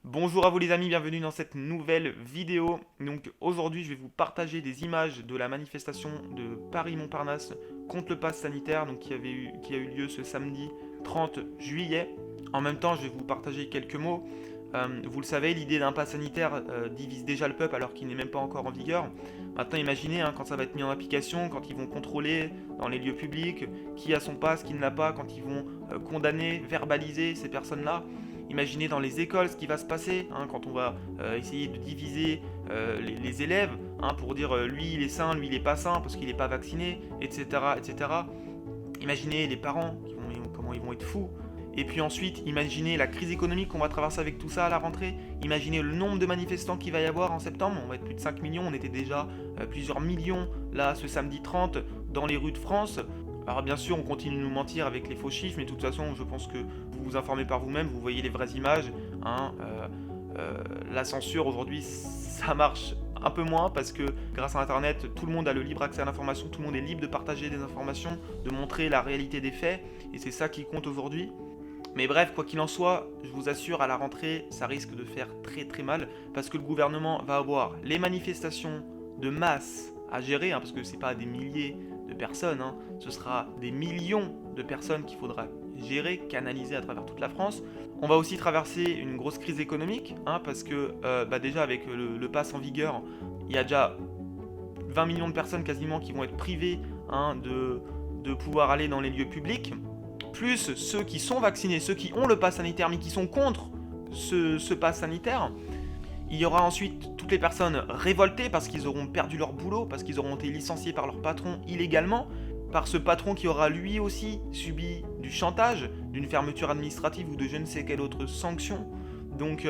Bonjour à vous les amis, bienvenue dans cette nouvelle vidéo. Donc aujourd'hui je vais vous partager des images de la manifestation de Paris-Montparnasse contre le pass sanitaire qui a eu lieu ce samedi 30 juillet. En même temps je vais vous partager quelques mots. Vous le savez, l'idée d'un pass sanitaire divise déjà le peuple alors qu'il n'est même pas encore en vigueur. Maintenant imaginez quand ça va être mis en application, quand ils vont contrôler dans les lieux publics qui a son pass, qui ne l'a pas, quand ils vont condamner, verbaliser ces personnes-là. Imaginez dans les écoles ce qui va se passer quand on va essayer de diviser les élèves pour dire lui il est sain, lui il est pas sain parce qu'il n'est pas vacciné, etc., etc. Imaginez les parents comment ils vont être fous. Et puis ensuite, imaginez la crise économique qu'on va traverser avec tout ça à la rentrée. Imaginez le nombre de manifestants qu'il va y avoir en septembre. On va être plus de 5 millions. On était déjà plusieurs millions là ce samedi 30 dans les rues de France. Alors bien sûr, on continue de nous mentir avec les faux chiffres, mais de toute façon, je pense que vous vous informez par vous-même, vous voyez les vraies images. La censure aujourd'hui, ça marche un peu moins parce que grâce à Internet, tout le monde a le libre accès à l'information, tout le monde est libre de partager des informations, de montrer la réalité des faits, et c'est ça qui compte aujourd'hui. Mais bref, quoi qu'il en soit, je vous assure, à la rentrée, ça risque de faire très très mal parce que le gouvernement va avoir les manifestations de masse à gérer, parce que c'est pas des milliers de personnes, ce sera des millions de personnes qu'il faudra gérer, canaliser à travers toute la France. On va aussi traverser une grosse crise économique, parce que déjà avec le pass en vigueur, il y a déjà 20 millions de personnes quasiment qui vont être privées de pouvoir aller dans les lieux publics, plus ceux qui sont vaccinés, ceux qui ont le pass sanitaire mais qui sont contre ce pass sanitaire. Il y aura ensuite toutes les personnes révoltées parce qu'ils auront perdu leur boulot, parce qu'ils auront été licenciés par leur patron illégalement, par ce patron qui aura lui aussi subi du chantage, d'une fermeture administrative ou de je ne sais quelle autre sanction. Donc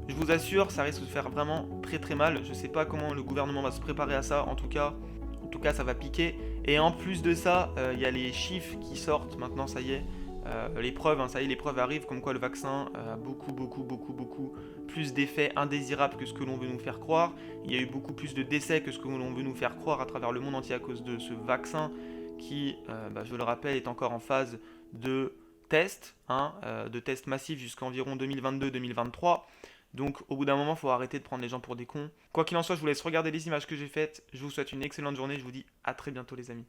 je vous assure, ça risque de faire vraiment très très mal. Je ne sais pas comment le gouvernement va se préparer à ça, en tout cas ça va piquer. Et en plus de ça, il y a les chiffres qui sortent maintenant, ça y est. Les preuves, ça y est, les preuves arrivent comme quoi le vaccin a beaucoup plus d'effets indésirables que ce que l'on veut nous faire croire. Il y a eu beaucoup plus de décès que ce que l'on veut nous faire croire à travers le monde entier à cause de ce vaccin qui, je le rappelle, est encore en phase de test, de test massif jusqu'à environ 2022-2023. Donc au bout d'un moment, il faut arrêter de prendre les gens pour des cons. Quoi qu'il en soit, je vous laisse regarder les images que j'ai faites. Je vous souhaite une excellente journée. Je vous dis à très bientôt les amis.